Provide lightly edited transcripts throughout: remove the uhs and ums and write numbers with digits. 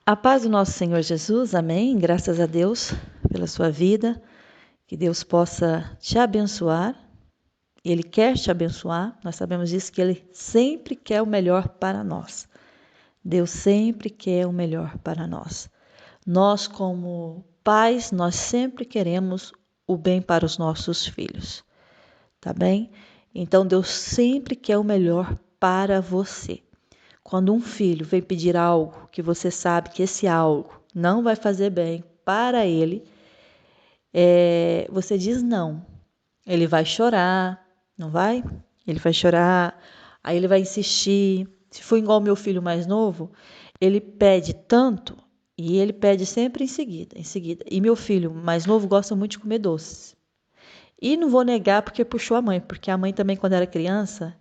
A paz do nosso Senhor Jesus, amém. Graças a Deus pela sua vida, que Deus possa te abençoar. Ele quer te abençoar, nós sabemos disso, que Ele sempre quer o melhor para nós. Deus sempre quer o melhor para nós. Nós, como pais, nós sempre queremos o bem para os nossos filhos, tá bem? Então, Deus sempre quer o melhor para você. Quando um filho vem pedir algo que você sabe que esse algo não vai fazer bem para ele, você diz não. Ele vai chorar, não vai? Ele vai chorar, aí ele vai insistir. Se for igual ao meu filho mais novo, ele pede tanto e ele pede sempre em seguida, em seguida. E meu filho mais novo gosta muito de comer doces. E não vou negar porque puxou a mãe, porque a mãe também, quando era criança,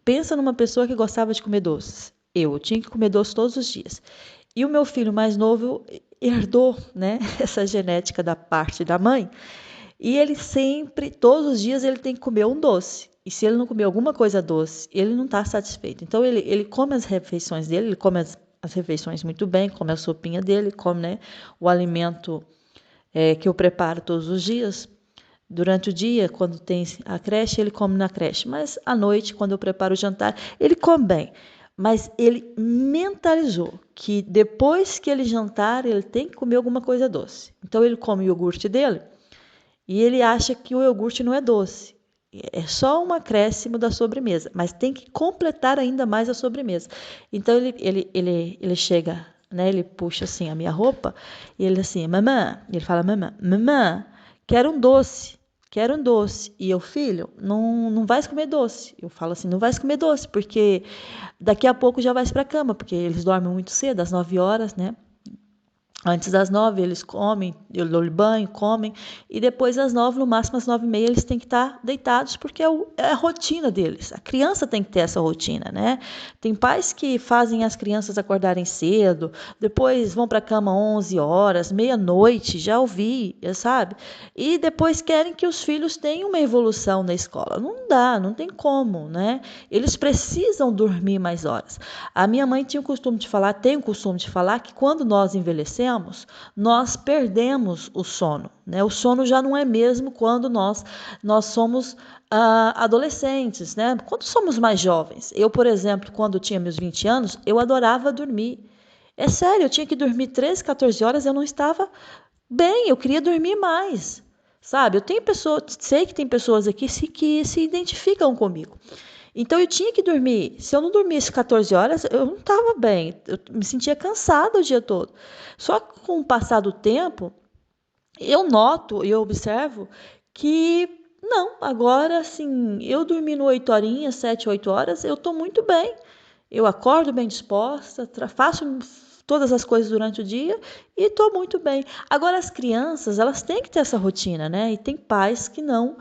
pensa numa pessoa que gostava de comer doces. Eu tinha que comer doce todos os dias. E o meu filho mais novo herdou, né, essa genética da parte da mãe. E ele sempre, todos os dias, ele tem que comer um doce. E se ele não comer alguma coisa doce, ele não está satisfeito. Então, ele come as refeições dele, ele come as refeições muito bem, come a sopinha dele, come, né, o alimento que eu preparo todos os dias. Durante o dia, quando tem a creche, ele come na creche. Mas à noite, quando eu preparo o jantar, ele come bem. Mas ele mentalizou que depois que ele jantar, ele tem que comer alguma coisa doce. Então ele come o iogurte dele e ele acha que o iogurte não é doce. É só um acréscimo da sobremesa, mas tem que completar ainda mais a sobremesa. Então ele chega, né? Ele puxa assim a minha roupa e ele assim, mamã, ele fala, mamã, quero um doce. Quero um doce. E eu, filho, não vais comer doce. Eu falo assim, não vais comer doce, porque daqui a pouco já vais para a cama, porque eles dormem muito cedo, às 9 horas, né? Antes das 9 eles comem, eu dou banho, comem, e depois às 9, no máximo às 9h30, eles têm que estar deitados, porque é a rotina deles. A criança tem que ter essa rotina, né? Tem pais que fazem as crianças acordarem cedo, depois vão para a cama 11 horas, meia-noite, já ouvi, sabe? E depois querem que os filhos tenham uma evolução na escola. Não dá, não tem como, né? Eles precisam dormir mais horas. A minha mãe tinha o costume de falar, tem o costume de falar que quando nós envelhecemos, nós perdemos o sono, né? O sono já não é mesmo quando nós somos adolescentes, né? Quando somos mais jovens. Eu, por exemplo, quando tinha meus 20 anos, eu adorava dormir. É sério, eu tinha que dormir 13, 14 horas, eu não estava bem, eu queria dormir mais. Sabe, sei que tem pessoas aqui que se identificam comigo. Então eu tinha que dormir. Se eu não dormisse 14 horas, eu não estava bem. Eu me sentia cansada o dia todo. Só que com o passar do tempo, eu noto e eu observo que não, agora assim, eu dormindo 8 horinhas, 7, 8 horas, eu estou muito bem. Eu acordo bem disposta, faço todas as coisas durante o dia e estou muito bem. Agora, as crianças, elas têm que ter essa rotina, né? E tem pais que não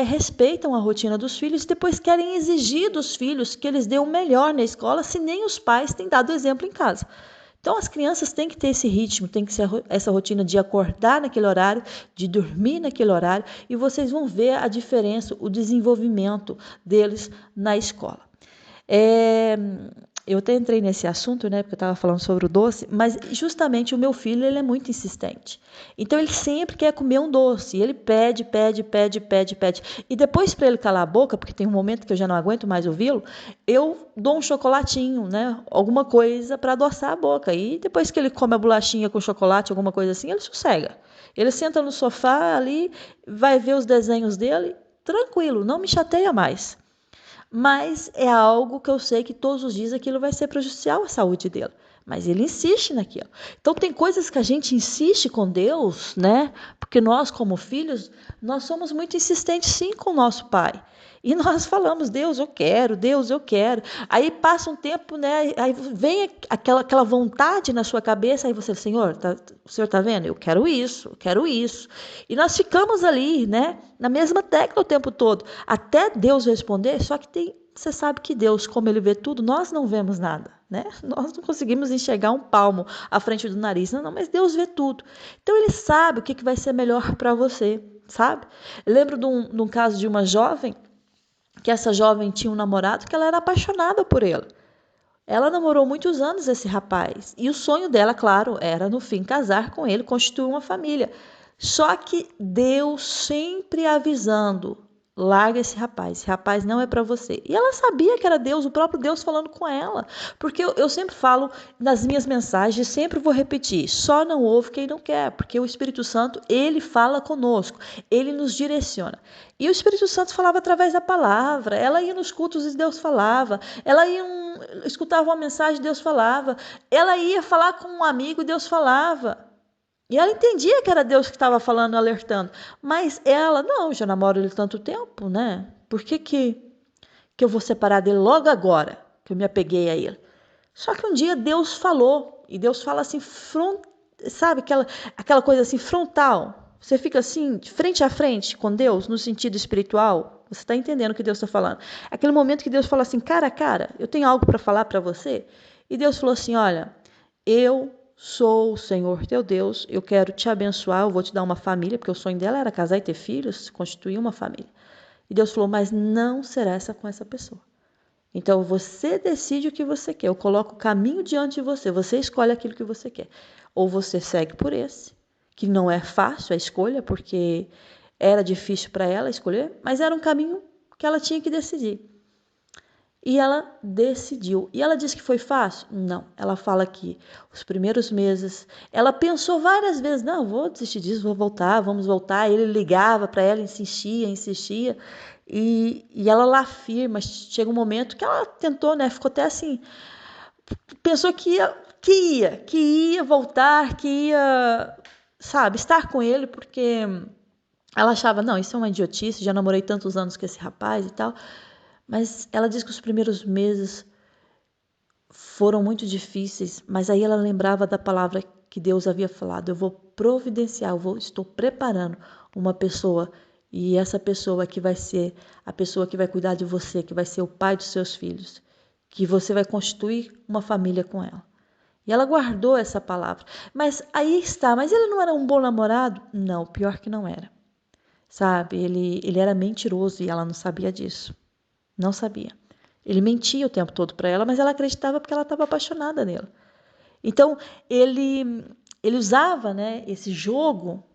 respeitam a rotina dos filhos e depois querem exigir dos filhos que eles dêem o melhor na escola, se nem os pais têm dado exemplo em casa. Então, as crianças têm que ter esse ritmo, tem que ser essa rotina de acordar naquele horário, de dormir naquele horário, e vocês vão ver a diferença, o desenvolvimento deles na escola. Eu até entrei nesse assunto, né, porque eu estava falando sobre o doce, mas justamente o meu filho, ele é muito insistente. Então, ele sempre quer comer um doce, e ele pede. E depois, para ele calar a boca, porque tem um momento que eu já não aguento mais ouvi-lo, eu dou um chocolatinho, né, alguma coisa para adoçar a boca. E depois que ele come a bolachinha com chocolate, alguma coisa assim, ele sossega. Ele senta no sofá ali, vai ver os desenhos dele, tranquilo, não me chateia mais. Mas é algo que eu sei que todos os dias aquilo vai ser prejudicial à saúde dele. Mas ele insiste naquilo. Então tem coisas que a gente insiste com Deus, né? Porque nós, como filhos, nós somos muito insistentes sim com o nosso pai. E nós falamos, Deus, eu quero, Deus, eu quero. Aí passa um tempo, né? Aí vem aquela vontade na sua cabeça, aí você, Senhor, o Senhor está vendo? Eu quero isso, eu quero isso. E nós ficamos ali, né? Na mesma tecla o tempo todo, até Deus responder, só que você sabe que Deus, como Ele vê tudo, nós não vemos nada, né? Nós não conseguimos enxergar um palmo à frente do nariz, não, mas Deus vê tudo. Então Ele sabe o que vai ser melhor para você, sabe? Eu lembro de um caso de uma jovem, que essa jovem tinha um namorado que ela era apaixonada por ele. Ela namorou muitos anos esse rapaz. E o sonho dela, claro, era no fim casar com ele, constituir uma família. Só que Deus sempre avisando: larga esse rapaz não é para você. E ela sabia que era Deus, o próprio Deus falando com ela. Porque eu sempre falo nas minhas mensagens, sempre vou repetir: só não ouve quem não quer, porque o Espírito Santo, ele fala conosco, ele nos direciona. E o Espírito Santo falava através da palavra. Ela ia nos cultos e Deus falava. Ela ia escutava uma mensagem, Deus falava. Ela ia falar com um amigo e Deus falava. E ela entendia que era Deus que estava falando, alertando. Mas ela, não, já namoro ele tanto tempo, né? Por que eu vou separar dele logo agora, que eu me apeguei a ele? Só que um dia Deus falou, e Deus fala assim, sabe, aquela coisa assim, frontal. Você fica assim, de frente a frente com Deus, no sentido espiritual. Você está entendendo o que Deus está falando. Aquele momento que Deus fala assim, cara a cara, eu tenho algo para falar para você. E Deus falou assim, olha, eu sou o Senhor teu Deus, eu quero te abençoar, eu vou te dar uma família, porque o sonho dela era casar e ter filhos, constituir uma família. E Deus falou, mas não será essa com essa pessoa. Então você decide o que você quer, eu coloco o caminho diante de você, você escolhe aquilo que você quer. Ou você segue por esse, que não é fácil a escolha, porque era difícil para ela escolher, mas era um caminho que ela tinha que decidir. E ela decidiu. E ela disse que foi fácil? Não. Ela fala que os primeiros meses, ela pensou várias vezes, não, vou desistir disso, vou voltar, vamos voltar. Ele ligava para ela, insistia, insistia. E ela lá firme, mas chega um momento que ela tentou, né? Ficou até assim, pensou que ia voltar, que ia, sabe, estar com ele, porque ela achava, não, isso é uma idiotice, já namorei tantos anos com esse rapaz e tal. Mas ela diz que os primeiros meses foram muito difíceis, mas aí ela lembrava da palavra que Deus havia falado: eu vou providenciar, estou preparando uma pessoa, e essa pessoa que vai ser a pessoa que vai cuidar de você, que vai ser o pai dos seus filhos, que você vai constituir uma família com ela. E ela guardou essa palavra. Mas aí está, mas ele não era um bom namorado? Não, pior que não era. Sabe, ele era mentiroso e ela não sabia disso. Não sabia. Ele mentia o tempo todo para ela, mas ela acreditava porque ela estava apaixonada nele. Então, ele usava, né, esse jogo,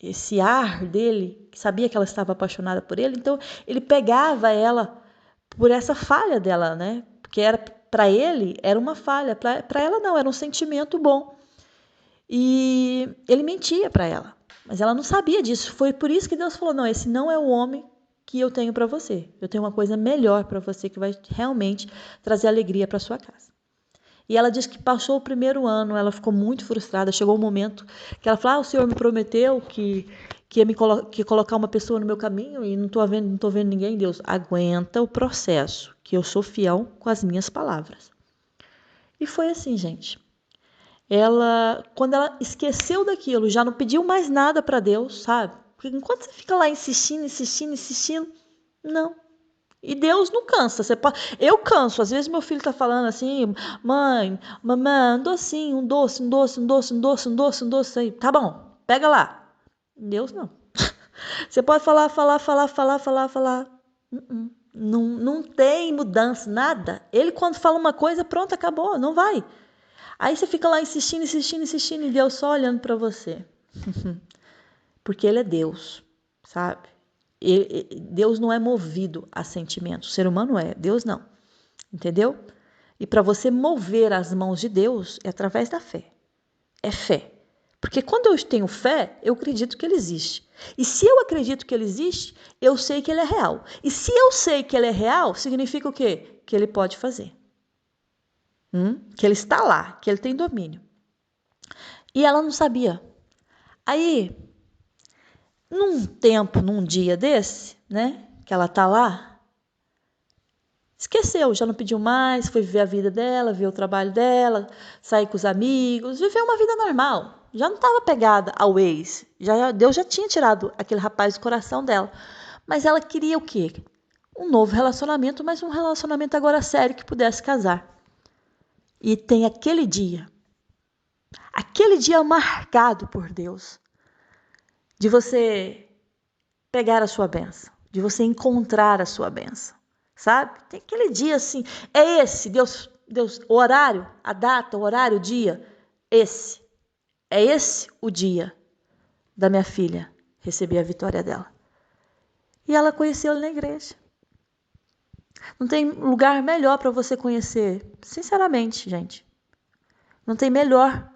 esse ar dele, que sabia que ela estava apaixonada por ele, então ele pegava ela por essa falha dela, né? Porque era para ele era uma falha, para ela não, era um sentimento bom. E ele mentia para ela, mas ela não sabia disso. Foi por isso que Deus falou: não, esse não é o homem que eu tenho para você. Eu tenho uma coisa melhor para você que vai realmente trazer alegria para sua casa. E ela disse que passou o primeiro ano, ela ficou muito frustrada. Chegou um momento que ela falou: o Senhor me prometeu que ia que ia colocar uma pessoa no meu caminho e não estou vendo ninguém. Deus, aguenta o processo, que eu sou fiel com as minhas palavras. E foi assim, gente. Quando ela esqueceu daquilo, já não pediu mais nada para Deus, sabe? Porque enquanto você fica lá insistindo, não. E Deus não cansa. Eu canso. Às vezes meu filho tá falando assim: mãe, mamãe, um docinho, um doce aí. Tá bom, pega lá. Deus não. Você pode falar. Não tem mudança, nada. Ele quando fala uma coisa, pronto, acabou, não vai. Aí você fica lá insistindo, e Deus só olhando para você. Porque ele é Deus, sabe? Deus não é movido a sentimentos. O ser humano é, Deus não. Entendeu? E para você mover as mãos de Deus é através da fé. É fé. Porque quando eu tenho fé, eu acredito que ele existe. E se eu acredito que ele existe, eu sei que ele é real. E se eu sei que ele é real, significa o quê? Que ele pode fazer. Que ele está lá, que ele tem domínio. E ela não sabia. Aí, num dia desse, né, que ela tá lá, esqueceu, já não pediu mais, foi viver a vida dela, ver o trabalho dela, sair com os amigos, viver uma vida normal. Já não estava pegada ao ex. Deus já tinha tirado aquele rapaz do coração dela. Mas ela queria o quê? Um novo relacionamento, mas um relacionamento agora sério que pudesse casar. E tem aquele dia marcado por Deus, de você pegar a sua bênção, de você encontrar a sua bênção, sabe? Tem aquele dia assim, é esse, Deus o horário, a data, o horário, o dia, esse. É esse o dia da minha filha receber a vitória dela. E ela conheceu ele na igreja. Não tem lugar melhor para você conhecer, sinceramente, gente. Não tem melhor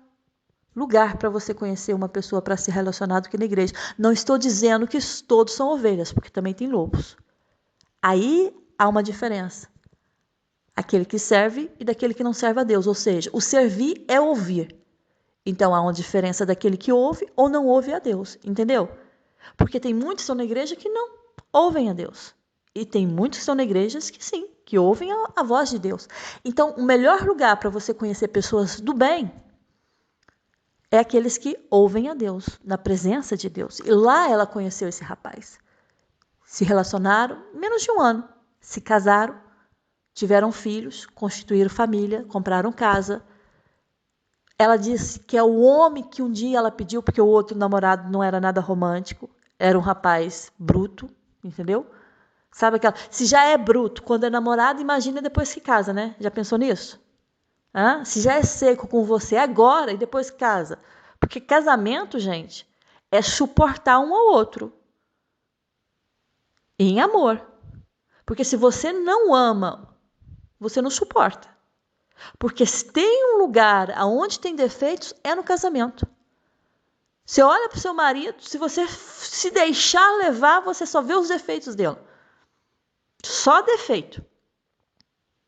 lugar para você conhecer uma pessoa para se relacionar do que na igreja. Não estou dizendo que todos são ovelhas, porque também tem lobos. Aí há uma diferença. Aquele que serve e daquele que não serve a Deus. Ou seja, o servir é ouvir. Então há uma diferença daquele que ouve ou não ouve a Deus. Entendeu? Porque tem muitos que estão na igreja que não ouvem a Deus. E tem muitos que estão na igreja que sim, que ouvem a voz de Deus. Então, o melhor lugar para você conhecer pessoas do bem é aqueles que ouvem a Deus, na presença de Deus. E lá ela conheceu esse rapaz. Se relacionaram menos de um ano. Se casaram, tiveram filhos, constituíram família, compraram casa. Ela disse que é o homem que um dia ela pediu, porque o outro namorado não era nada romântico, era um rapaz bruto, entendeu? Sabe aquela... Se já é bruto quando é namorado, imagina depois que casa, né? Já pensou nisso? Se já é seco com você agora e depois que casa. Porque casamento, gente, é suportar um ao outro. Em amor. Porque se você não ama, você não suporta. Porque se tem um lugar onde tem defeitos, é no casamento. Você olha para o seu marido, se você se deixar levar, você só vê os defeitos dele. Só defeito.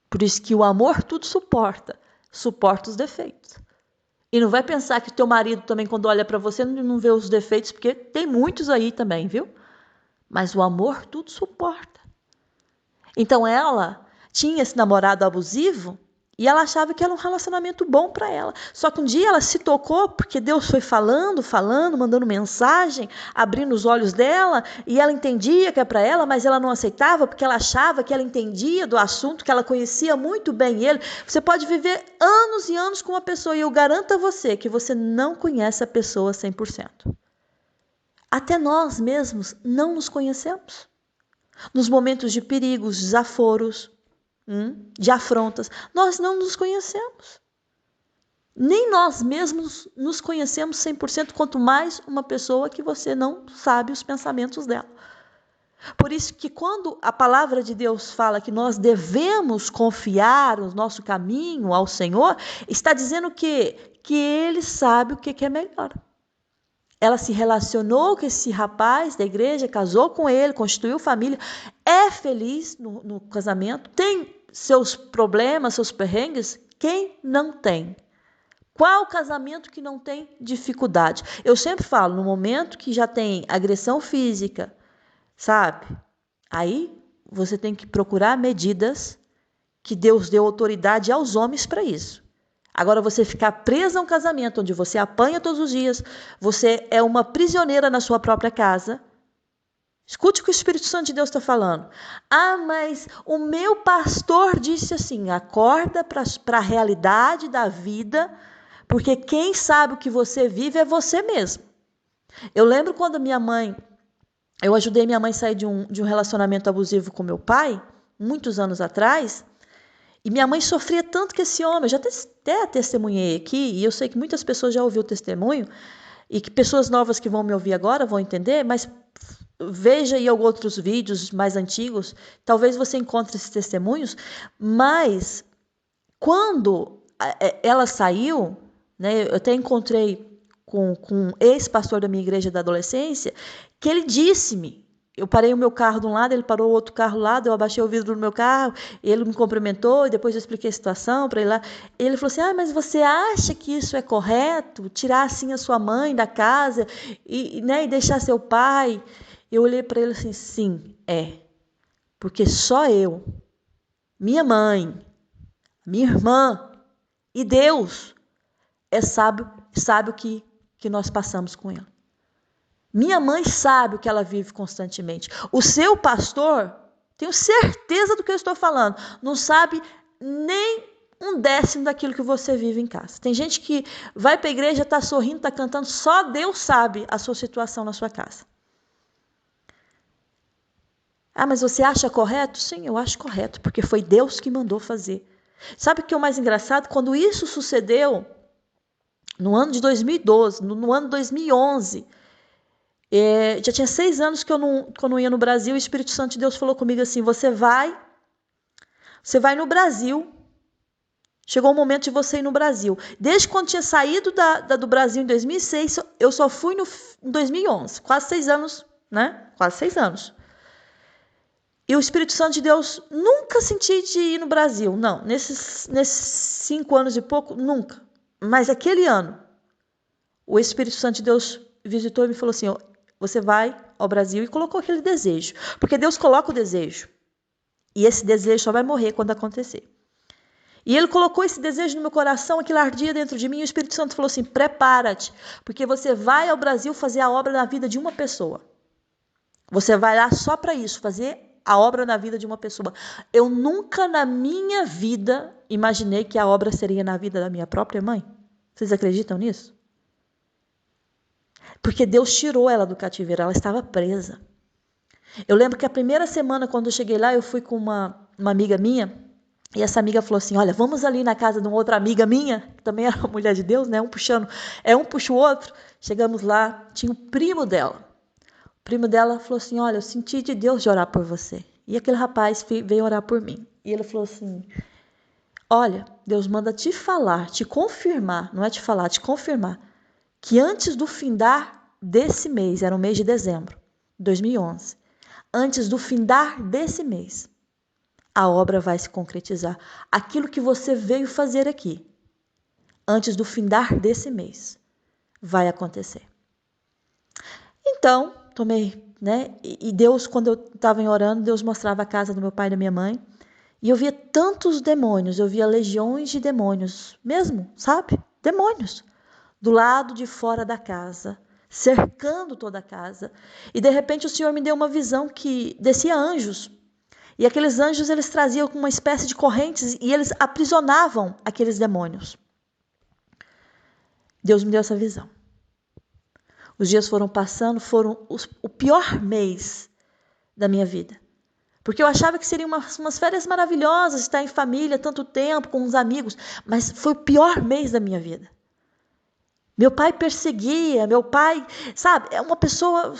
Por isso que o amor tudo suporta. Suporta os defeitos. E não vai pensar que o teu marido também, quando olha para você, não vê os defeitos, porque tem muitos aí também, viu? Mas o amor tudo suporta. Então ela tinha esse namorado abusivo e ela achava que era um relacionamento bom para ela. Só que um dia ela se tocou, porque Deus foi falando, mandando mensagem, abrindo os olhos dela, e ela entendia que é para ela, mas ela não aceitava, porque ela achava que ela entendia do assunto, que ela conhecia muito bem ele. Você pode viver anos e anos com uma pessoa, e eu garanto a você que você não conhece a pessoa 100%. Até nós mesmos não nos conhecemos. Nos momentos de perigos, desaforos, de afrontas, nós não nos conhecemos. Nem nós mesmos nos conhecemos 100%, quanto mais uma pessoa que você não sabe os pensamentos dela. Por isso que quando a palavra de Deus fala que nós devemos confiar o nosso caminho ao Senhor, está dizendo que Ele sabe o que é melhor. Ela se relacionou com esse rapaz da igreja, casou com ele, constituiu família, é feliz no casamento, tem seus problemas, seus perrengues. Quem não tem? Qual casamento que não tem dificuldade? Eu sempre falo, no momento que já tem agressão física, sabe? Aí você tem que procurar medidas que Deus deu autoridade aos homens para isso. Agora, você ficar presa a um casamento onde você apanha todos os dias, você é uma prisioneira na sua própria casa. Escute o que o Espírito Santo de Deus está falando. Mas o meu pastor disse assim, acorda para a realidade da vida, porque quem sabe o que você vive é você mesmo. Eu lembro quando eu ajudei minha mãe a sair de um relacionamento abusivo com meu pai, muitos anos atrás. E minha mãe sofria tanto com esse homem, eu já até testemunhei aqui, e eu sei que muitas pessoas já ouviram o testemunho, e que pessoas novas que vão me ouvir agora vão entender, mas veja aí outros vídeos mais antigos, talvez você encontre esses testemunhos, mas quando ela saiu, né, eu até encontrei com um ex-pastor da minha igreja da adolescência, que ele disse-me, eu parei o meu carro de um lado, ele parou o outro carro do lado, eu abaixei o vidro do meu carro, ele me cumprimentou, e depois eu expliquei a situação para ele lá. Ele falou assim, mas você acha que isso é correto? Tirar assim a sua mãe da casa e deixar seu pai? Eu olhei para ele assim, sim, porque só eu, minha mãe, minha irmã e Deus sabe o que nós passamos com ele. Minha mãe sabe o que ela vive constantemente. O seu pastor, tenho certeza do que eu estou falando, não sabe nem 1/10 daquilo que você vive em casa. Tem gente que vai para a igreja, está sorrindo, está cantando, só Deus sabe a sua situação na sua casa. Mas você acha correto? Sim, eu acho correto, porque foi Deus que mandou fazer. Sabe o que é o mais engraçado? Quando isso sucedeu, no ano de 2012, no ano 2011, já tinha 6 anos que eu não ia no Brasil, e o Espírito Santo de Deus falou comigo assim, você vai no Brasil. Chegou o momento de você ir no Brasil. Desde quando tinha saído do Brasil em 2006, eu só fui em 2011. Quase 6 anos, né? Quase 6 anos. E o Espírito Santo de Deus, nunca senti de ir no Brasil. Não, nesses 5 anos e pouco, nunca. Mas aquele ano, o Espírito Santo de Deus visitou e me falou assim, você vai ao Brasil, e colocou aquele desejo. Porque Deus coloca o desejo. E esse desejo só vai morrer quando acontecer. E ele colocou esse desejo no meu coração, aquilo ardia dentro de mim, e o Espírito Santo falou assim, prepara-te, porque você vai ao Brasil fazer a obra na vida de uma pessoa. Você vai lá só para isso, fazer a obra na vida de uma pessoa. Eu nunca na minha vida imaginei que a obra seria na vida da minha própria mãe. Vocês acreditam nisso? Porque Deus tirou ela do cativeiro, ela estava presa. Eu lembro que a primeira semana, quando eu cheguei lá, eu fui com uma amiga minha, e essa amiga falou assim, olha, vamos ali na casa de uma outra amiga minha, que também era uma mulher de Deus, né? Um puxa o outro. Chegamos lá, tinha o primo dela. O primo dela falou assim, olha, eu senti de Deus de orar por você. E aquele rapaz veio orar por mim. E ele falou assim, olha, Deus manda te falar, te confirmar, não é te falar, te confirmar, que antes do findar desse mês, era o mês de dezembro de 2011, antes do findar desse mês, a obra vai se concretizar. Aquilo que você veio fazer aqui, antes do findar desse mês, vai acontecer. Então, tomei, né? E Deus, quando eu estava orando, Deus mostrava a casa do meu pai e da minha mãe. E eu via tantos demônios, eu via legiões de demônios, mesmo, sabe? Demônios. Do lado de fora da casa, cercando toda a casa. E de repente o Senhor me deu uma visão que descia anjos. E aqueles anjos, eles traziam uma espécie de correntes e eles aprisionavam aqueles demônios. Deus me deu essa visão. Os dias foram passando, foram o pior mês da minha vida. Porque eu achava que seriam umas férias maravilhosas, estar em família tanto tempo, com os amigos. Mas foi o pior mês da minha vida. Meu pai perseguia, meu pai, sabe, é uma pessoa,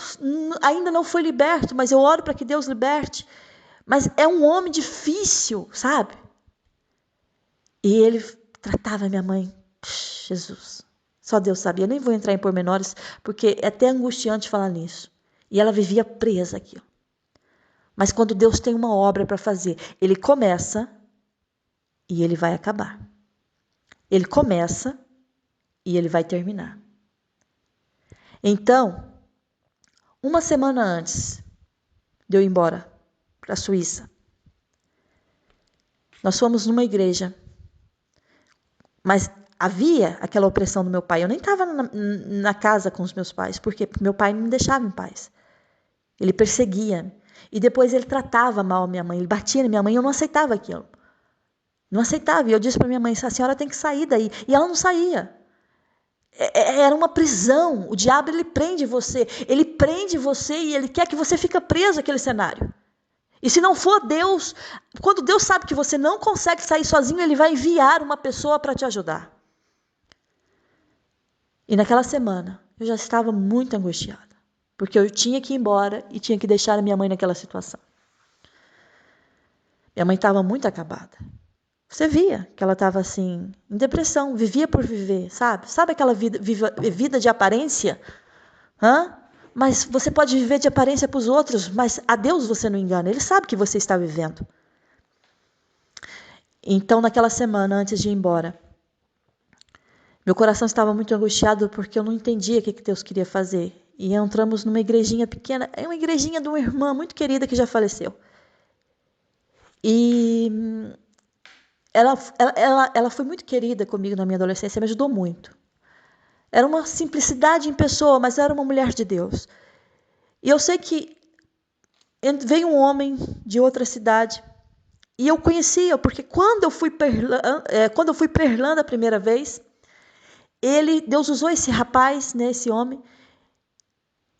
ainda não foi liberto, mas eu oro para que Deus liberte. Mas é um homem difícil, sabe? E ele tratava minha mãe, Jesus, só Deus sabia. Eu nem vou entrar em pormenores, porque é até angustiante falar nisso. E ela vivia presa aqui. Mas quando Deus tem uma obra para fazer, ele começa e ele vai acabar. Ele começa e ele vai terminar. Então, uma semana antes de eu ir embora para a Suíça, nós fomos numa igreja, mas havia aquela opressão do meu pai. Eu nem estava na casa com os meus pais, porque meu pai não me deixava em paz. Ele perseguia. E depois ele tratava mal a minha mãe, ele batia na minha mãe, e eu não aceitava aquilo. Não aceitava. E eu disse para minha mãe, a senhora tem que sair daí. E ela não saía. Era uma prisão. O diabo, ele prende você. Ele prende você e ele quer que você fique preso àquele cenário. E se não for Deus, quando Deus sabe que você não consegue sair sozinho, ele vai enviar uma pessoa para te ajudar. E naquela semana, eu já estava muito angustiada. Porque eu tinha que ir embora e tinha que deixar a minha mãe naquela situação. Minha mãe estava muito acabada. Você via que ela estava assim, em depressão, vivia por viver, sabe? Sabe aquela vida de aparência? Mas você pode viver de aparência para os outros, mas a Deus você não engana. Ele sabe que você está vivendo. Então, naquela semana, antes de ir embora, meu coração estava muito angustiado porque eu não entendia o que Deus queria fazer. E entramos numa igrejinha pequena, é uma igrejinha de uma irmã muito querida que já faleceu. E ela foi muito querida comigo na minha adolescência, me ajudou muito. Era uma simplicidade em pessoa, mas era uma mulher de Deus. E eu sei que veio um homem de outra cidade, e eu conhecia, porque quando eu fui para Irlanda a primeira vez, Deus usou esse rapaz, né, esse homem,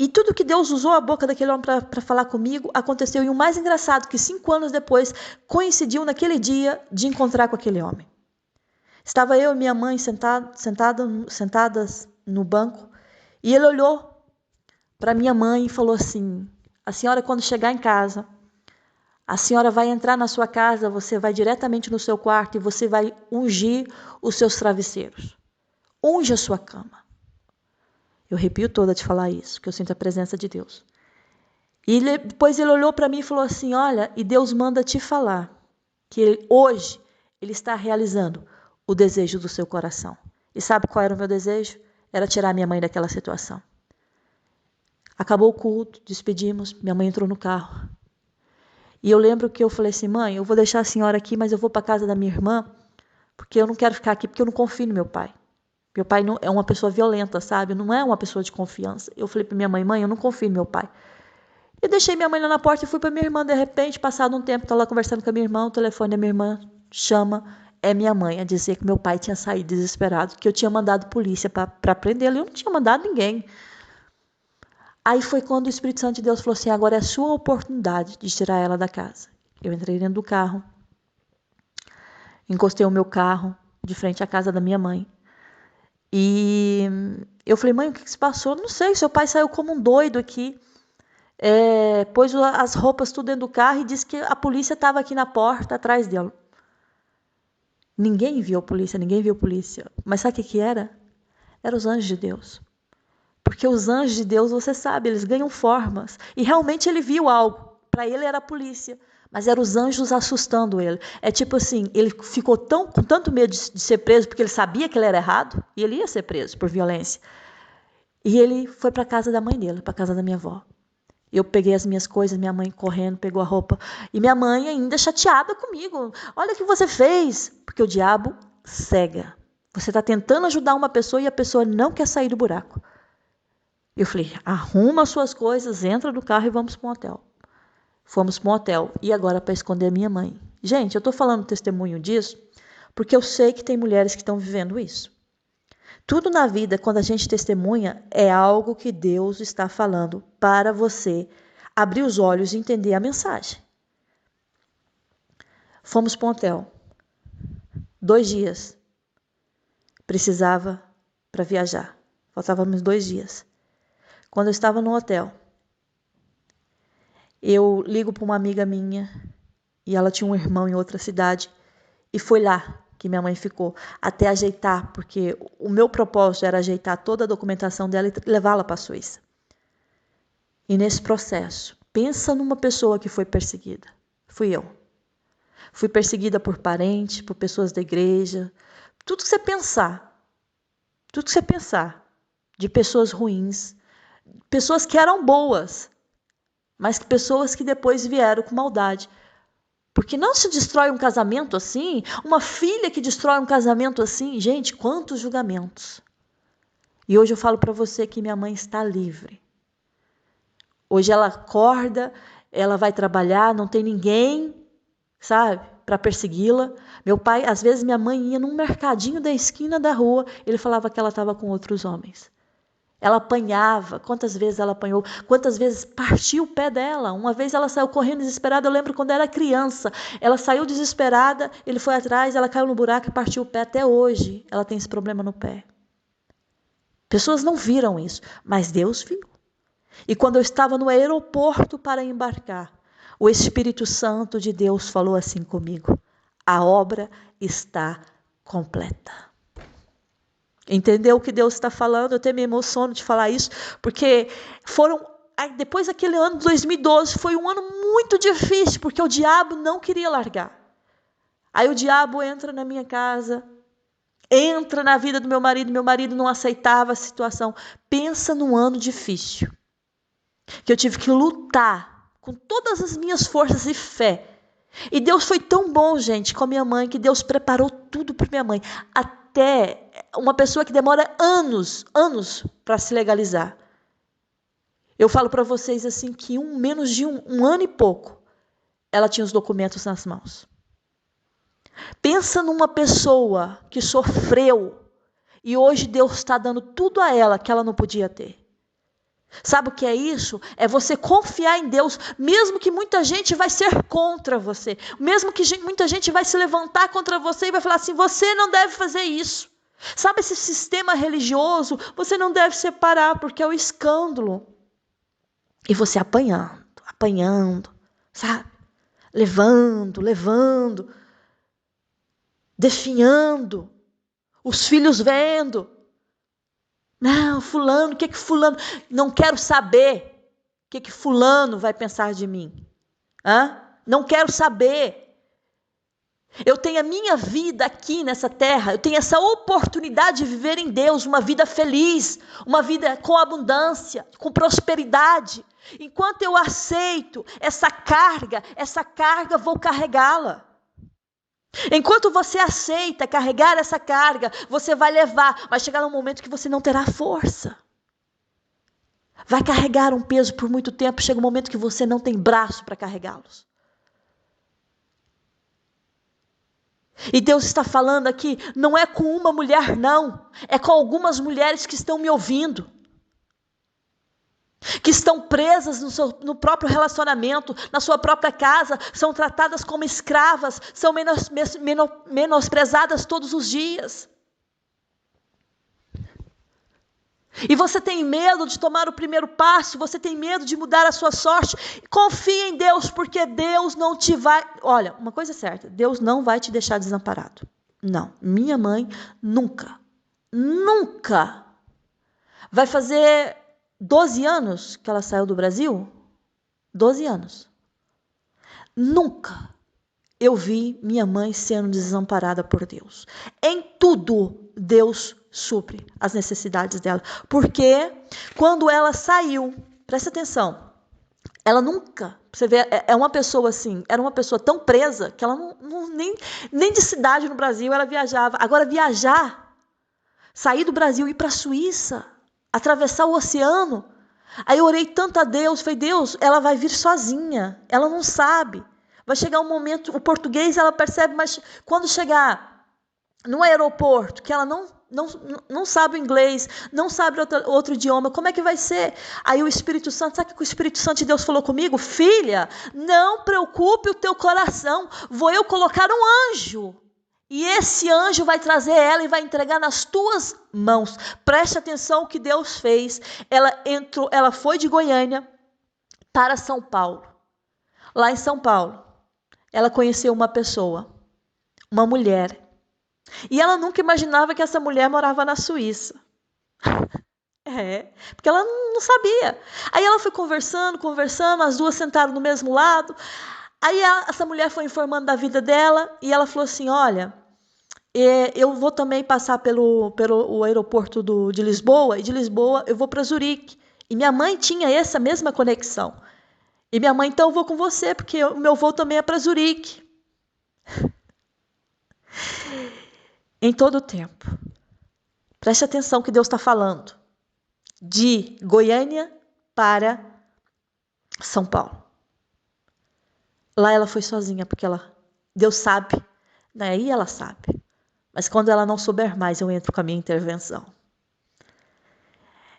E tudo que Deus usou a boca daquele homem para falar comigo aconteceu. E o mais engraçado, que 5 anos depois coincidiu naquele dia de encontrar com aquele homem. Estava eu e minha mãe sentadas no banco. E ele olhou para minha mãe e falou assim: a senhora, quando chegar em casa, a senhora vai entrar na sua casa, você vai diretamente no seu quarto e você vai ungir os seus travesseiros. Unge a sua cama. Eu arrepio toda de falar isso, que eu sinto a presença de Deus. E depois ele olhou para mim e falou assim: olha, e Deus manda te falar que hoje ele está realizando o desejo do seu coração. E sabe qual era o meu desejo? Era tirar minha mãe daquela situação. Acabou o culto, despedimos, minha mãe entrou no carro. E eu lembro que eu falei assim: mãe, eu vou deixar a senhora aqui, mas eu vou para a casa da minha irmã, porque eu não quero ficar aqui, porque eu não confio no meu pai. Meu pai não, é uma pessoa violenta, sabe? Não é uma pessoa de confiança. Eu falei para minha mãe: mãe, eu não confio no meu pai. E deixei minha mãe lá na porta e fui para minha irmã. De repente, passado um tempo, estou lá conversando com a minha irmã, o telefone da minha irmã chama, é minha mãe, a dizer que meu pai tinha saído desesperado, que eu tinha mandado polícia para prendê-lo. Eu não tinha mandado ninguém. Aí foi quando o Espírito Santo de Deus falou assim: agora é a sua oportunidade de tirar ela da casa. Eu entrei dentro do carro, encostei o meu carro de frente à casa da minha mãe. E eu falei: mãe, o que se passou? Não sei, seu pai saiu como um doido aqui. Pôs as roupas tudo dentro do carro e disse que a polícia estava aqui na porta, atrás dele. Ninguém viu a polícia, ninguém viu a polícia. Mas sabe o que era? Eram os anjos de Deus. Porque os anjos de Deus, você sabe, eles ganham formas. E realmente ele viu algo. Para ele era a polícia. Mas eram os anjos assustando ele. É tipo assim, ele ficou com tanto medo de ser preso, porque ele sabia que ele era errado, e ele ia ser preso por violência. E ele foi para a casa da mãe dele, para a casa da minha avó. Eu peguei as minhas coisas, minha mãe correndo, pegou a roupa. E minha mãe ainda chateada comigo. Olha o que você fez. Porque o diabo cega. Você está tentando ajudar uma pessoa e a pessoa não quer sair do buraco. Eu falei: arruma as suas coisas, entra no carro e vamos para um hotel. Fomos para um hotel. E agora para esconder a minha mãe. Gente, eu estou falando testemunho disso porque eu sei que tem mulheres que estão vivendo isso. Tudo na vida, quando a gente testemunha, é algo que Deus está falando para você abrir os olhos e entender a mensagem. Fomos para um hotel. 2 dias. Precisava para viajar. Faltávamos 2 dias. Quando eu estava no hotel, eu ligo para uma amiga minha e ela tinha um irmão em outra cidade e foi lá que minha mãe ficou, até ajeitar, porque o meu propósito era ajeitar toda a documentação dela e levá-la para a Suíça. E nesse processo, pensa numa pessoa que foi perseguida. Fui eu. Fui perseguida por parentes, por pessoas da igreja, tudo que você pensar, de pessoas ruins, pessoas que eram boas, mas pessoas que depois vieram com maldade. Porque não se destrói um casamento assim, uma filha que destrói um casamento assim. Gente, quantos julgamentos. E hoje eu falo para você que minha mãe está livre. Hoje ela acorda, ela vai trabalhar, não tem ninguém, sabe, para persegui-la. Meu pai, às vezes minha mãe ia num mercadinho da esquina da rua, ele falava que ela estava com outros homens. Ela apanhava, quantas vezes ela apanhou, quantas vezes partiu o pé dela. Uma vez ela saiu correndo desesperada, eu lembro quando era criança. Ela saiu desesperada, ele foi atrás, ela caiu no buraco e partiu o pé. Até hoje ela tem esse problema no pé. Pessoas não viram isso, mas Deus viu. E quando eu estava no aeroporto para embarcar, o Espírito Santo de Deus falou assim comigo: a obra está completa. Entendeu o que Deus está falando? Eu até me emociono de falar isso, porque depois daquele ano de 2012, foi um ano muito difícil, porque o diabo não queria largar. Aí o diabo entra na minha casa, entra na vida do meu marido não aceitava a situação. Pensa num ano difícil, que eu tive que lutar com todas as minhas forças e fé. E Deus foi tão bom, gente, com a minha mãe, que Deus preparou tudo para minha mãe. Até uma pessoa que demora anos para se legalizar. Eu falo para vocês assim que menos de um ano e pouco, ela tinha os documentos nas mãos. Pensa numa pessoa que sofreu e hoje Deus está dando tudo a ela que ela não podia ter. Sabe o que é isso? É você confiar em Deus, mesmo que muita gente vai ser contra você, mesmo que muita gente vai se levantar contra você e vai falar assim, você não deve fazer isso. Sabe esse sistema religioso? Você não deve separar, porque é o escândalo. E você apanhando, apanhando, sabe? Levando, definhando, os filhos vendo. Não, fulano, o que fulano... Não quero saber o que fulano vai pensar de mim. Não quero saber. Eu tenho a minha vida aqui nessa terra, eu tenho essa oportunidade de viver em Deus, uma vida feliz, uma vida com abundância, com prosperidade. Enquanto eu aceito essa carga vou carregá-la. Enquanto você aceita carregar essa carga, você vai levar, vai chegar um momento que você não terá força. Vai carregar um peso por muito tempo, chega um momento que você não tem braço para carregá-los. E Deus está falando aqui, não é com uma mulher não, é com algumas mulheres que estão me ouvindo. Que estão presas no próprio relacionamento, na sua própria casa, são tratadas como escravas, são menosprezadas todos os dias. E você tem medo de tomar o primeiro passo, você tem medo de mudar a sua sorte. Confie em Deus, porque Deus não te vai... Olha, uma coisa é certa, Deus não vai te deixar desamparado. Não, minha mãe nunca vai fazer 12 anos que ela saiu do Brasil. 12 anos. Nunca eu vi minha mãe sendo desamparada por Deus. Em tudo, Deus supre as necessidades dela. Porque quando ela saiu, presta atenção, ela nunca, você vê, é uma pessoa assim, era uma pessoa tão presa que ela nem de cidade no Brasil ela viajava. Agora viajar, sair do Brasil e ir para a Suíça, atravessar o oceano. Aí eu orei tanto a Deus, falei, Deus, ela vai vir sozinha, ela não sabe. Vai chegar um momento, o português ela percebe, mas quando chegar no aeroporto, que ela não sabe o inglês, não sabe outro idioma, como é que vai ser? Aí o Espírito Santo, sabe o que o Espírito Santo de Deus falou comigo? Filha, não preocupe o teu coração, vou eu colocar um anjo. E esse anjo vai trazer ela e vai entregar nas tuas mãos. Preste atenção o que Deus fez. Ela foi de Goiânia para São Paulo. Lá em São Paulo, ela conheceu uma pessoa, uma mulher. E ela nunca imaginava que essa mulher morava na Suíça. Porque ela não sabia. Aí ela foi conversando, as duas sentaram no mesmo lado. Aí essa mulher foi informando da vida dela e ela falou assim, olha, eu vou também passar pelo aeroporto de Lisboa, e de Lisboa eu vou para Zurique. E minha mãe tinha essa mesma conexão. E minha mãe, então eu vou com você, porque o meu voo também é para Zurique. Em todo o tempo. Preste atenção que Deus está falando. De Goiânia para São Paulo. Lá ela foi sozinha, porque Deus sabe, né? Aí ela sabe. Mas quando ela não souber mais, eu entro com a minha intervenção.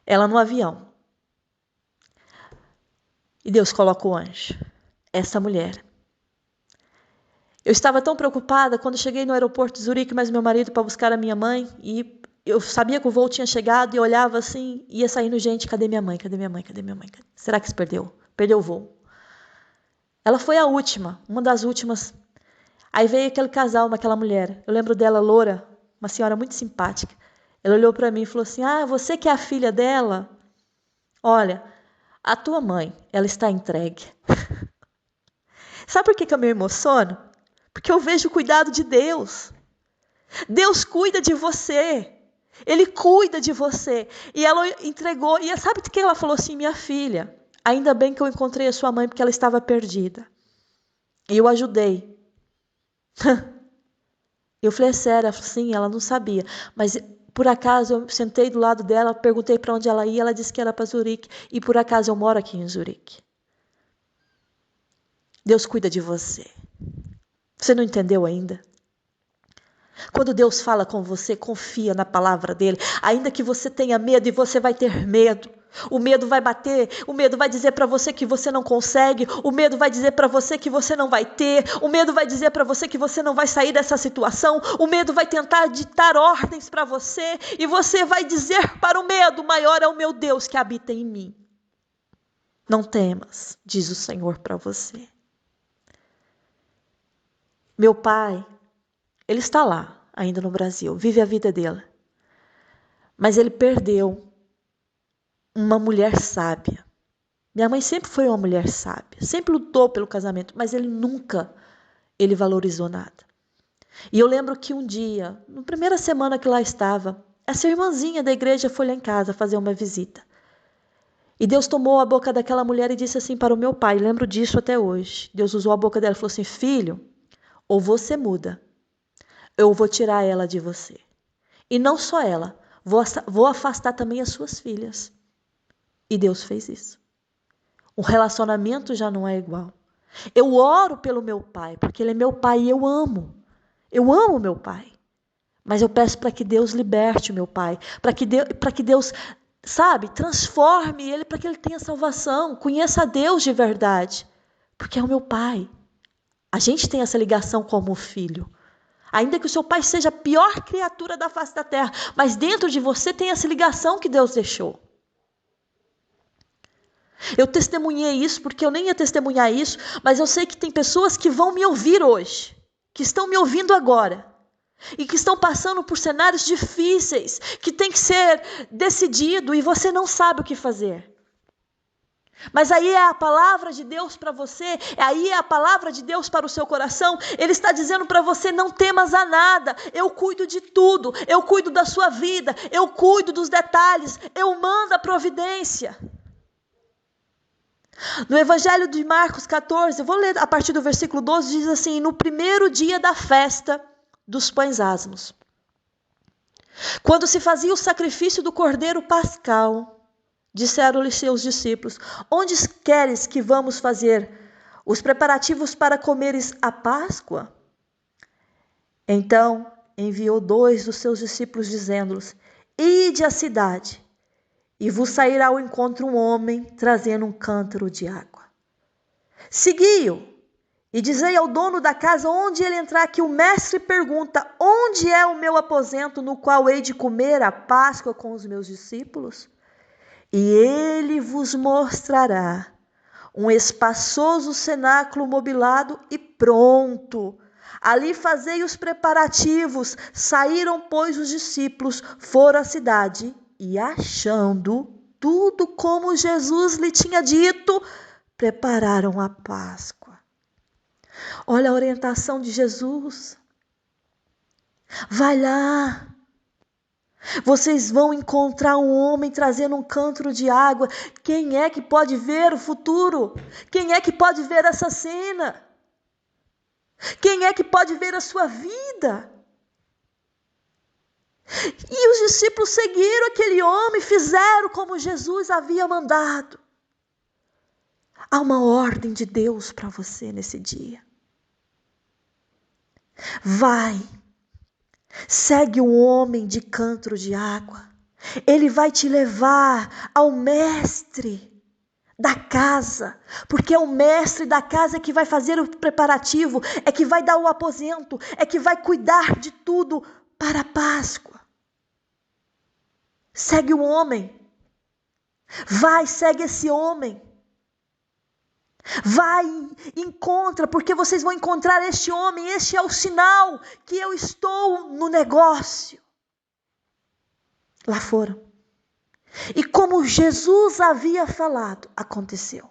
Ela no avião. E Deus coloca o anjo. Essa mulher. Eu estava tão preocupada quando cheguei no aeroporto de Zurique, mas meu marido para buscar a minha mãe. E eu sabia que o voo tinha chegado e eu olhava assim, ia saindo gente. Cadê minha mãe? Cadê minha mãe? Cadê minha mãe? Será que se perdeu? Perdeu o voo. Ela foi a última, uma das últimas. Aí veio aquele casal, aquela mulher. Eu lembro dela, loura, uma senhora muito simpática. Ela olhou para mim e falou assim, você que é a filha dela? Olha, a tua mãe, ela está entregue. Sabe por que eu me emociono? Porque eu vejo o cuidado de Deus. Deus cuida de você. Ele cuida de você. E ela entregou. E sabe o que ela falou assim? Minha filha, ainda bem que eu encontrei a sua mãe, porque ela estava perdida. E eu ajudei. Eu falei, é sério? Ela falou, sim, ela não sabia. Mas por acaso eu sentei do lado dela, perguntei para onde ela ia, ela disse que era para Zurique. E por acaso eu moro aqui em Zurique. Deus cuida de você. Você não entendeu ainda? Quando Deus fala com você, confia na palavra dele. Ainda que você tenha medo, e você vai ter medo. O medo vai bater, o medo vai dizer para você que você não consegue, o medo vai dizer para você que você não vai ter, o medo vai dizer para você que você não vai sair dessa situação, o medo vai tentar ditar ordens para você, e você vai dizer para o medo: maior é o meu Deus que habita em mim. Não temas, diz o Senhor para você. Meu pai, ele está lá, ainda no Brasil, vive a vida dele. Mas ele perdeu uma mulher sábia. Minha mãe sempre foi uma mulher sábia, sempre lutou pelo casamento, mas ele valorizou nada. E eu lembro que um dia, na primeira semana que lá estava, essa irmãzinha da igreja foi lá em casa fazer uma visita. E Deus tomou a boca daquela mulher e disse assim para o meu pai, lembro disso até hoje. Deus usou a boca dela e falou assim: filho, ou você muda, eu vou tirar ela de você. E não só ela, vou afastar também as suas filhas. E Deus fez isso. O relacionamento já não é igual. Eu oro pelo meu pai, porque ele é meu pai e eu amo. Eu amo meu pai. Mas eu peço para que Deus liberte o meu pai, para que Deus, sabe, transforme ele, para que ele tenha salvação, conheça a Deus de verdade, porque é o meu pai. A gente tem essa ligação como filho. Ainda que o seu pai seja a pior criatura da face da terra, mas dentro de você tem essa ligação que Deus deixou. Eu testemunhei isso porque eu nem ia testemunhar isso, mas eu sei que tem pessoas que vão me ouvir hoje, que estão me ouvindo agora, e que estão passando por cenários difíceis, que tem que ser decidido e você não sabe o que fazer. Mas aí é a palavra de Deus para você, aí é a palavra de Deus para o seu coração. Ele está dizendo para você: não temas a nada, eu cuido de tudo, eu cuido da sua vida, eu cuido dos detalhes, eu mando a providência. No Evangelho de Marcos 14, eu vou ler a partir do versículo 12, diz assim: no primeiro dia da festa dos pães asmos, quando se fazia o sacrifício do cordeiro pascal, disseram-lhe seus discípulos: onde queres que vamos fazer os preparativos para comeres a Páscoa? Então enviou 2 dos seus discípulos, dizendo-lhes: ide à cidade, e vos sairá ao encontro um homem trazendo um cântaro de água. Segui-o, e dizei ao dono da casa onde ele entrar que o mestre pergunta: onde é o meu aposento no qual hei de comer a Páscoa com os meus discípulos? E ele vos mostrará um espaçoso cenáculo mobilado e pronto. Ali fazei os preparativos. Saíram, pois, os discípulos, foram à cidade e, achando tudo como Jesus lhe tinha dito, prepararam a Páscoa. Olha a orientação de Jesus. Vai lá. Vocês vão encontrar um homem trazendo um cântaro de água. Quem é que pode ver o futuro? Quem é que pode ver essa cena? Quem é que pode ver a sua vida? E os discípulos seguiram aquele homem, fizeram como Jesus havia mandado. Há uma ordem de Deus para você nesse dia. Vai. Segue o homem de cântaro de água. Ele vai te levar ao mestre da casa, porque é o mestre da casa que vai fazer o preparativo, é que vai dar o aposento, é que vai cuidar de tudo para a Páscoa. Segue o homem. Vai, segue esse homem. Vai, encontra, porque vocês vão encontrar este homem. Este é o sinal que eu estou no negócio. Lá foram. E como Jesus havia falado, aconteceu.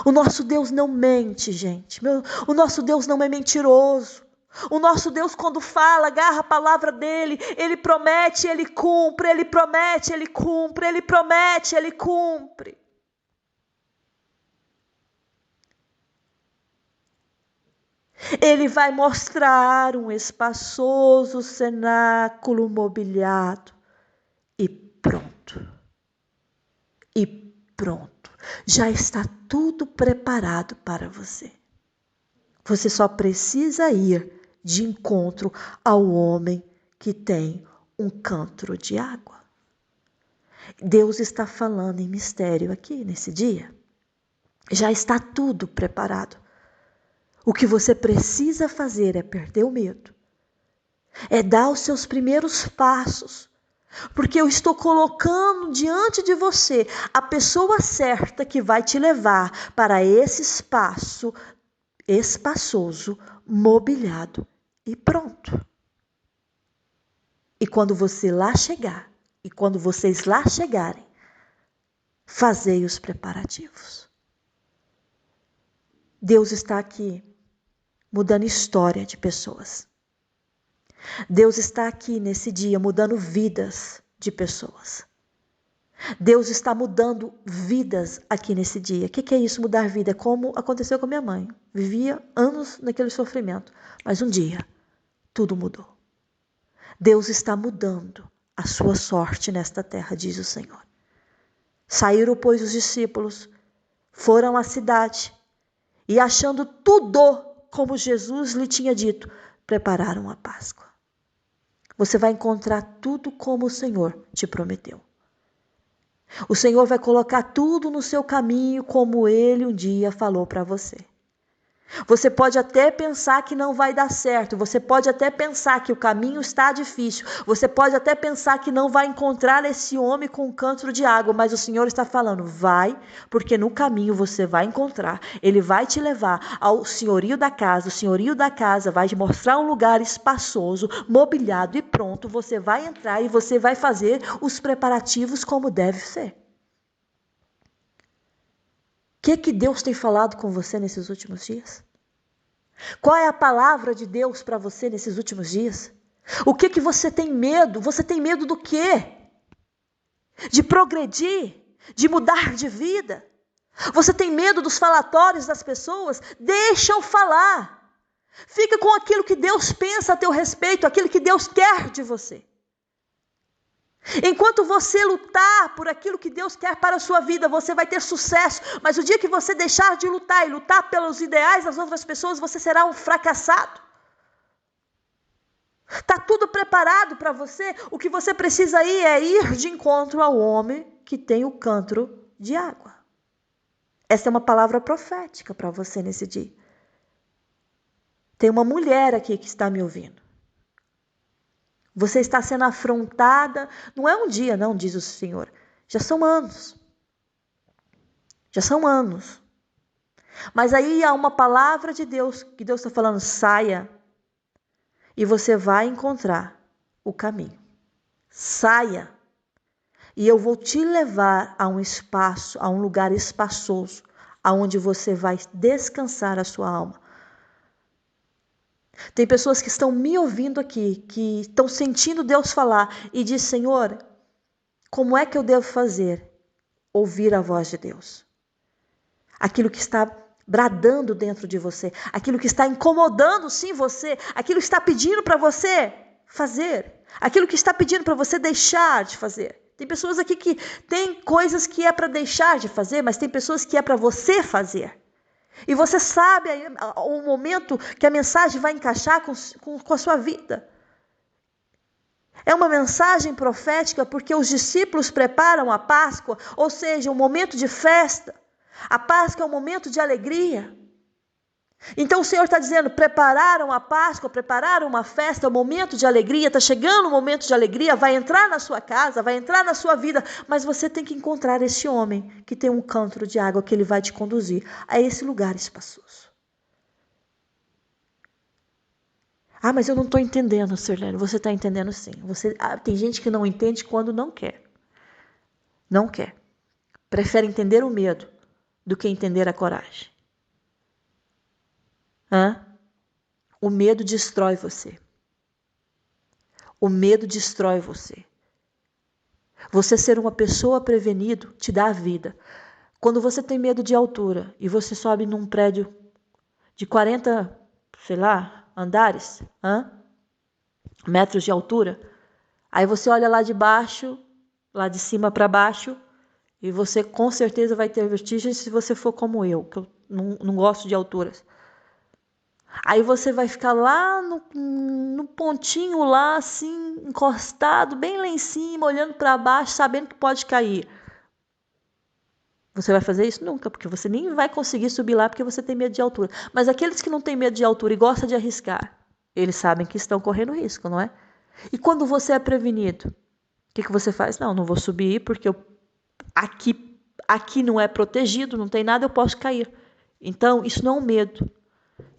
O nosso Deus não mente, gente. O nosso Deus não é mentiroso. O nosso Deus, quando fala, agarra a palavra dele. Ele promete, ele cumpre. Ele promete, ele cumpre. Ele promete, ele cumpre. Ele vai mostrar um espaçoso cenáculo mobiliado. E pronto. E pronto. Já está tudo preparado para você. Você só precisa ir de encontro ao homem que tem um cântaro de água. Deus está falando em mistério aqui nesse dia. Já está tudo preparado. O que você precisa fazer é perder o medo. É dar os seus primeiros passos. Porque eu estou colocando diante de você a pessoa certa que vai te levar para esse espaço espaçoso, mobiliado e pronto. E quando você lá chegar, e quando vocês lá chegarem, fazei os preparativos. Deus está aqui mudando história de pessoas. Deus está aqui nesse dia mudando vidas de pessoas. Deus está mudando vidas aqui nesse dia. O que é isso, mudar vida? É como aconteceu com a minha mãe. Vivia anos naquele sofrimento, mas um dia tudo mudou. Deus está mudando a sua sorte nesta terra, diz o Senhor. Saíram, pois, os discípulos, foram à cidade e, achando tudo como Jesus lhe tinha dito, prepararam a Páscoa. Você vai encontrar tudo como o Senhor te prometeu. O Senhor vai colocar tudo no seu caminho como Ele um dia falou para você. Você pode até pensar que não vai dar certo, você pode até pensar que o caminho está difícil, você pode até pensar que não vai encontrar esse homem com um cântaro de água, mas o Senhor está falando, vai, porque no caminho você vai encontrar, Ele vai te levar ao senhorio da casa, o senhorio da casa vai te mostrar um lugar espaçoso, mobiliado e pronto, você vai entrar e você vai fazer os preparativos como deve ser. O que Deus tem falado com você nesses últimos dias? Qual é a palavra de Deus para você nesses últimos dias? O que você tem medo? Você tem medo do quê? De progredir? De mudar de vida? Você tem medo dos falatórios das pessoas? Deixa eu falar. Fica com aquilo que Deus pensa a teu respeito, aquilo que Deus quer de você. Enquanto você lutar por aquilo que Deus quer para a sua vida, você vai ter sucesso. Mas o dia que você deixar de lutar e lutar pelos ideais das outras pessoas, você será um fracassado. Está tudo preparado para você. O que você precisa ir de encontro ao homem que tem o cântaro de água. Essa é uma palavra profética para você nesse dia. Tem uma mulher aqui que está me ouvindo. Você está sendo afrontada, não é um dia não, diz o Senhor, já são anos. Já são anos. Mas aí há uma palavra de Deus, que Deus está falando, saia, e você vai encontrar o caminho. Saia, e eu vou te levar a um espaço, a um lugar espaçoso, aonde você vai descansar a sua alma. Tem pessoas que estão me ouvindo aqui, que estão sentindo Deus falar e diz, Senhor, como é que eu devo fazer? Ouvir a voz de Deus. Aquilo que está bradando dentro de você, aquilo que está incomodando sim você, aquilo que está pedindo para você fazer, aquilo que está pedindo para você deixar de fazer. Tem pessoas aqui que tem coisas que é para deixar de fazer, mas tem pessoas que é para você fazer. E você sabe o momento que a mensagem vai encaixar com a sua vida. É uma mensagem profética porque os discípulos preparam a Páscoa, ou seja, um momento de festa. A Páscoa é um momento de alegria. Então o Senhor está dizendo, prepararam a Páscoa, prepararam uma festa, é um momento de alegria, está chegando um momento de alegria, vai entrar na sua casa, vai entrar na sua vida, mas você tem que encontrar esse homem que tem um cântaro de água que ele vai te conduzir a esse lugar espaçoso. Ah, mas eu não estou entendendo, Sirlene. Você está entendendo sim. Tem gente que não entende quando não quer. Não quer. Prefere entender o medo do que entender a coragem. O medo destrói você. O medo destrói você. Você ser uma pessoa prevenida te dá a vida. Quando você tem medo de altura e você sobe num prédio de 40, andares, metros de altura, aí você olha lá de baixo, lá de cima para baixo, e você com certeza vai ter vertigem se você for como eu, que eu não gosto de alturas. Aí você vai ficar lá no pontinho lá, assim, encostado, bem lá em cima, olhando para baixo, sabendo que pode cair. Você vai fazer isso? Nunca, porque você nem vai conseguir subir lá porque você tem medo de altura. Mas aqueles que não têm medo de altura e gostam de arriscar, eles sabem que estão correndo risco, não é? E quando você é prevenido, o que você faz? Não vou subir porque aqui não é protegido, não tem nada, eu posso cair. Então, isso não é um medo.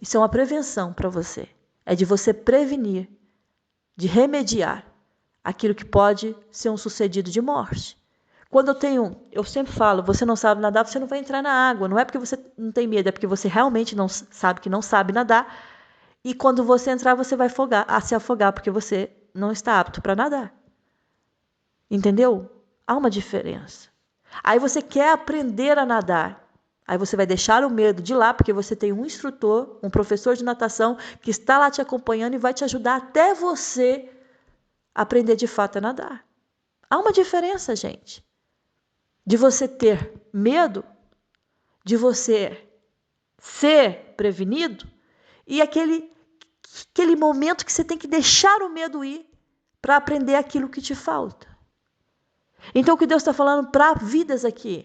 Isso é uma prevenção para você. É de você prevenir, de remediar aquilo que pode ser um sucedido de morte. Quando eu sempre falo, você não sabe nadar, você não vai entrar na água. Não é porque você não tem medo, é porque você realmente não sabe que não sabe nadar. E quando você entrar, você vai se afogar, porque você não está apto para nadar. Entendeu? Há uma diferença. Aí você quer aprender a nadar. Aí você vai deixar o medo de lá, porque você tem um instrutor, um professor de natação, que está lá te acompanhando e vai te ajudar até você aprender de fato a nadar. Há uma diferença, gente. De você ter medo, de você ser prevenido, e aquele momento que você tem que deixar o medo ir para aprender aquilo que te falta. Então, o que Deus está falando para vidas aqui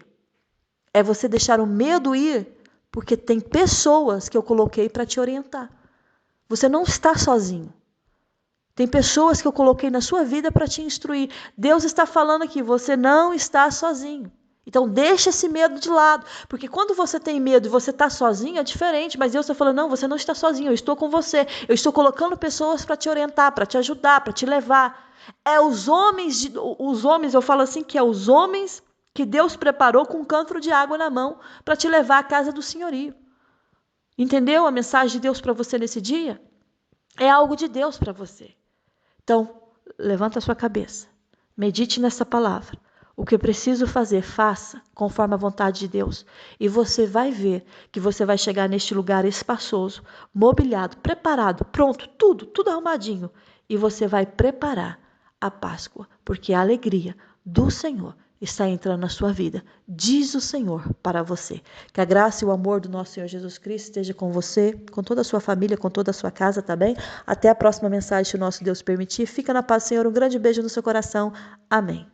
é você deixar o medo ir, porque tem pessoas que eu coloquei para te orientar. Você não está sozinho. Tem pessoas que eu coloquei na sua vida para te instruir. Deus está falando aqui, você não está sozinho. Então, deixa esse medo de lado. Porque quando você tem medo e você está sozinho, é diferente. Mas Deus está falando, não, você não está sozinho, eu estou com você. Eu estou colocando pessoas para te orientar, para te ajudar, para te levar. É os homens, eu falo assim, que é os homens que Deus preparou com um cântaro de água na mão para te levar à casa do senhorio. Entendeu a mensagem de Deus para você nesse dia? É algo de Deus para você. Então, levanta a sua cabeça, medite nessa palavra. O que eu preciso fazer, faça conforme a vontade de Deus. E você vai ver que você vai chegar neste lugar espaçoso, mobiliado, preparado, pronto, tudo arrumadinho. E você vai preparar a Páscoa, porque a alegria do Senhor está entrando na sua vida, diz o Senhor para você. Que a graça e o amor do nosso Senhor Jesus Cristo esteja com você, com toda a sua família, com toda a sua casa, tá bem? Até a próxima mensagem, se o nosso Deus permitir. Fica na paz, Senhor. Um grande beijo no seu coração. Amém.